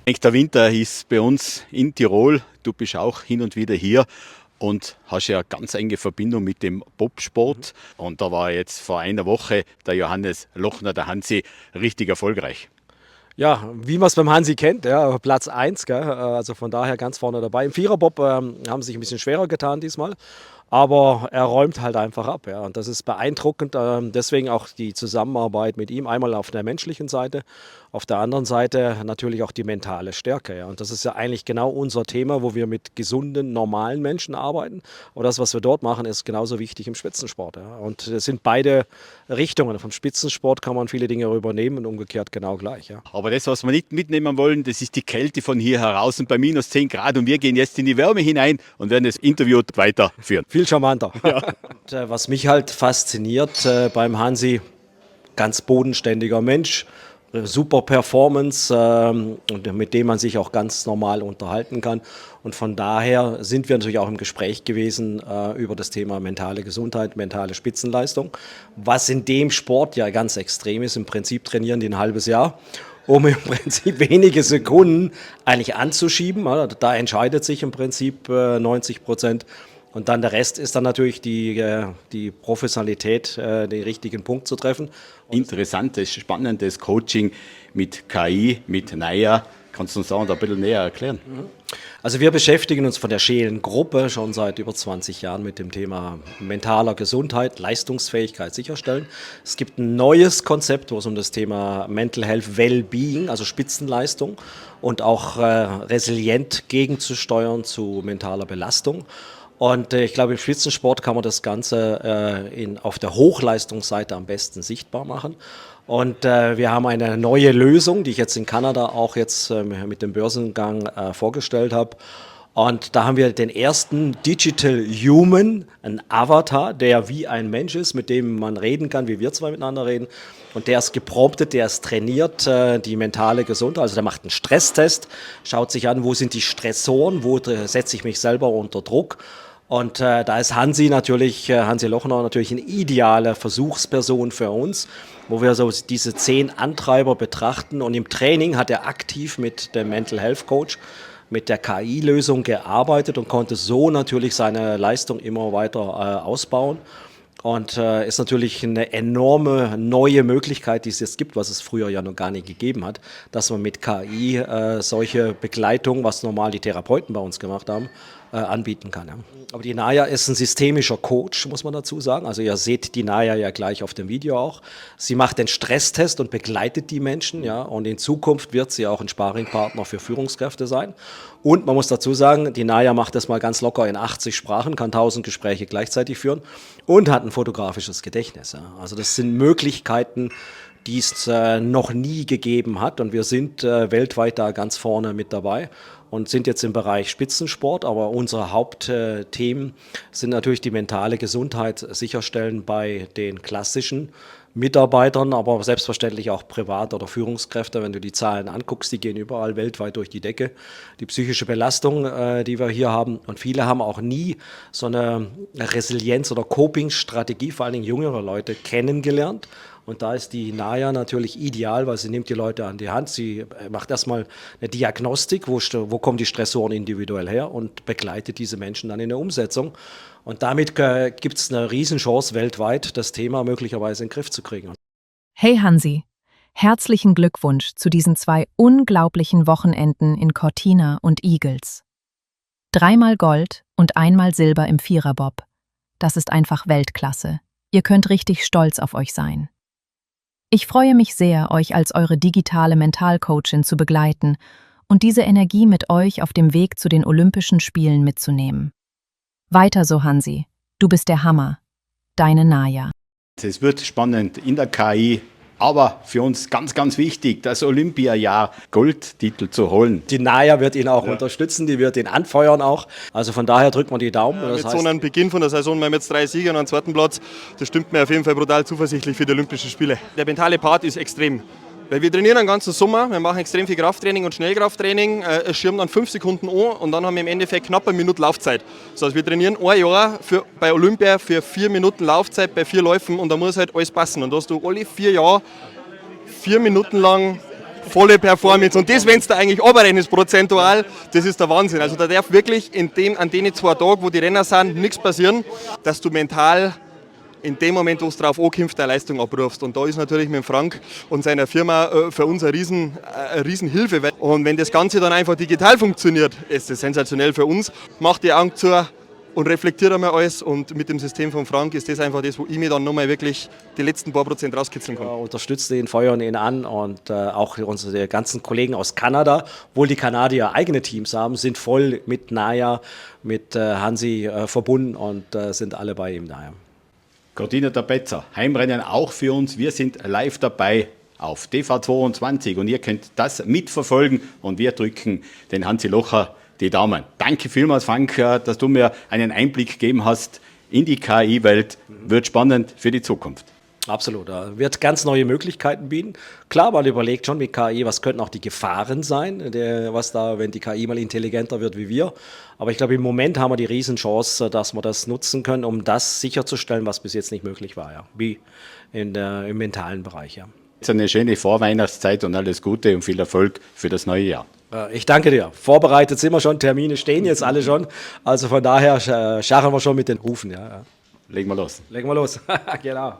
Der Winter ist bei uns in Tirol. Du bist auch hin und wieder hier und hast ja eine ganz enge Verbindung mit dem Bobsport. Und da war jetzt vor einer Woche der Johannes Lochner, der Hansi, richtig erfolgreich. Ja, wie man es beim Hansi kennt, ja, Platz 1, gell? Also von daher ganz vorne dabei. Im Viererbob haben sie sich ein bisschen schwerer getan diesmal, aber er räumt halt einfach ab. Ja. Und das ist beeindruckend. Deswegen auch die Zusammenarbeit mit ihm, einmal auf der menschlichen Seite, auf der anderen Seite natürlich auch die mentale Stärke. Ja. Und das ist ja eigentlich genau unser Thema, wo wir mit gesunden, normalen Menschen arbeiten. Aber das, was wir dort machen, ist genauso wichtig im Spitzensport. Ja. Und es sind beide Richtungen. Vom Spitzensport kann man viele Dinge übernehmen und umgekehrt genau gleich. Ja. Aber das, was wir nicht mitnehmen wollen, das ist die Kälte von hier heraus und bei minus 10 Grad. Und wir gehen jetzt in die Wärme hinein und werden das Interview weiterführen. Viel charmanter. Ja. Und, was mich halt fasziniert beim Hansi, ganz bodenständiger Mensch, super Performance und mit dem man sich auch ganz normal unterhalten kann. Und von daher sind wir natürlich auch im Gespräch gewesen über das Thema mentale Gesundheit, mentale Spitzenleistung, was in dem Sport ja ganz extrem ist. Im Prinzip trainieren die ein halbes Jahr, um im Prinzip wenige Sekunden eigentlich anzuschieben. Da entscheidet sich im Prinzip 90%. Und dann der Rest ist dann natürlich die Professionalität, den richtigen Punkt zu treffen. Interessantes, spannendes Coaching mit KI, mit NAIA. Kannst du uns da ein bisschen näher erklären? Also wir beschäftigen uns von der Scheelen-Gruppe schon seit über 20 Jahren mit dem Thema mentaler Gesundheit, Leistungsfähigkeit sicherstellen. Es gibt ein neues Konzept, wo es um das Thema Mental Health Wellbeing, also Spitzenleistung und auch resilient gegenzusteuern zu mentaler Belastung. Und ich glaube, im Spitzensport kann man das Ganze auf der Hochleistungsseite am besten sichtbar machen. Und wir haben eine neue Lösung, die ich jetzt in Kanada auch jetzt mit dem Börsengang vorgestellt habe. Und da haben wir den ersten Digital Human, einen Avatar, der wie ein Mensch ist, mit dem man reden kann, wie wir zwei miteinander reden. Und der ist gepromptet, der ist trainiert, die mentale Gesundheit. Also der macht einen Stresstest, schaut sich an, wo sind die Stressoren, wo setze ich mich selber unter Druck. Und da ist Hansi Lochner natürlich eine ideale Versuchsperson für uns, wo wir so diese 10 Antreiber betrachten. Und im Training hat er aktiv mit dem Mental Health Coach, mit der KI-Lösung gearbeitet und konnte so natürlich seine Leistung immer weiter ausbauen. Und ist natürlich eine enorme neue Möglichkeit, die es jetzt gibt, was es früher ja noch gar nicht gegeben hat, dass man mit KI solche Begleitung, was normal die Therapeuten bei uns gemacht haben, anbieten kann. Ja. Aber die NAIA ist ein systemischer Coach, muss man dazu sagen. Also ihr seht die NAIA ja gleich auf dem Video auch. Sie macht den Stresstest und begleitet die Menschen. Ja. Und in Zukunft wird sie auch ein Sparringpartner für Führungskräfte sein. Und man muss dazu sagen, die NAIA macht das mal ganz locker in 80 Sprachen, kann 1000 Gespräche gleichzeitig führen und hat ein fotografisches Gedächtnis. Ja. Also das sind Möglichkeiten, die es noch nie gegeben hat. Und wir sind weltweit da ganz vorne mit dabei und sind jetzt im Bereich Spitzensport. Aber unsere Hauptthemen sind natürlich die mentale Gesundheit sicherstellen bei den klassischen Mitarbeitern, aber selbstverständlich auch Privat- oder Führungskräfte. Wenn du die Zahlen anguckst, die gehen überall weltweit durch die Decke. Die psychische Belastung, die wir hier haben. Und viele haben auch nie so eine Resilienz- oder Coping-Strategie, vor allen Dingen jüngere Leute, kennengelernt. Und da ist die NAIA natürlich ideal, weil sie nimmt die Leute an die Hand. Sie macht erstmal eine Diagnostik, wo kommen die Stressoren individuell her und begleitet diese Menschen dann in der Umsetzung. Und damit gibt es eine Riesenchance weltweit, das Thema möglicherweise in den Griff zu kriegen. Hey Hansi, herzlichen Glückwunsch zu diesen 2 unglaublichen Wochenenden in Cortina und Eagles. 3-mal Gold und 1-mal Silber im Viererbob. Das ist einfach Weltklasse. Ihr könnt richtig stolz auf euch sein. Ich freue mich sehr, euch als eure digitale Mentalcoachin zu begleiten und diese Energie mit euch auf dem Weg zu den Olympischen Spielen mitzunehmen. Weiter so, Hansi. Du bist der Hammer. Deine NAIA. Es wird spannend in der KI, aber für uns ganz, ganz wichtig, das Olympiajahr Goldtitel zu holen. Die NAIA wird ihn auch unterstützen, die wird ihn anfeuern auch. Also von daher drückt man die Daumen. Mit so einem Beginn von der Saison, wir haben jetzt 3 Sieger und einen 2. Platz, das stimmt mir auf jeden Fall brutal zuversichtlich für die Olympischen Spiele. Der mentale Part ist extrem. Weil wir trainieren den ganzen Sommer, wir machen extrem viel Krafttraining und Schnellkrafttraining, schirmen dann 5 Sekunden an und dann haben wir im Endeffekt knapp 1 Minute Laufzeit. Das heißt, wir trainieren ein Jahr bei Olympia für 4 Minuten Laufzeit bei 4 Läufen und da muss halt alles passen. Und da hast du alle 4 Jahre 4 Minuten lang volle Performance. Und das, wenn es da eigentlich runterrechnest prozentual, das ist der Wahnsinn. Also da darf wirklich an den 2 Tagen, wo die Renner sind, nichts passieren, dass du mental in dem Moment, wo es drauf ankommt, eine Leistung abrufst. Und da ist natürlich mit Frank und seiner Firma für uns eine Riesenhilfe. Und wenn das Ganze dann einfach digital funktioniert, ist das sensationell für uns. Macht die Augen zu und reflektiert einmal alles. Und mit dem System von Frank ist das einfach das, wo ich mir dann nochmal wirklich die letzten paar Prozent rauskitzeln kann. Unterstützt ihn, feuern ihn an und auch unsere ganzen Kollegen aus Kanada, obwohl die Kanadier eigene Teams haben, sind voll mit Naya, mit Hansi verbunden und sind alle bei ihm daher. Cortina d'Ampezzo, Heimrennen auch für uns. Wir sind live dabei auf TV22 und ihr könnt das mitverfolgen und wir drücken den Hansi Locher die Daumen. Danke vielmals, Frank, dass du mir einen Einblick gegeben hast in die KI-Welt. Wird spannend für die Zukunft. Absolut, wird ganz neue Möglichkeiten bieten. Klar, man überlegt schon mit KI, was könnten auch die Gefahren sein, was da, wenn die KI mal intelligenter wird wie wir. Aber ich glaube, im Moment haben wir die Riesenchance, dass wir das nutzen können, um das sicherzustellen, was bis jetzt nicht möglich war, ja. Wie im mentalen Bereich. Ja. Jetzt eine schöne Vorweihnachtszeit und alles Gute und viel Erfolg für das neue Jahr. Ich danke dir. Vorbereitet sind wir schon, Termine stehen jetzt alle schon. Also von daher scharren wir schon mit den Hufen. Ja. Legen wir los. Legen wir los, genau.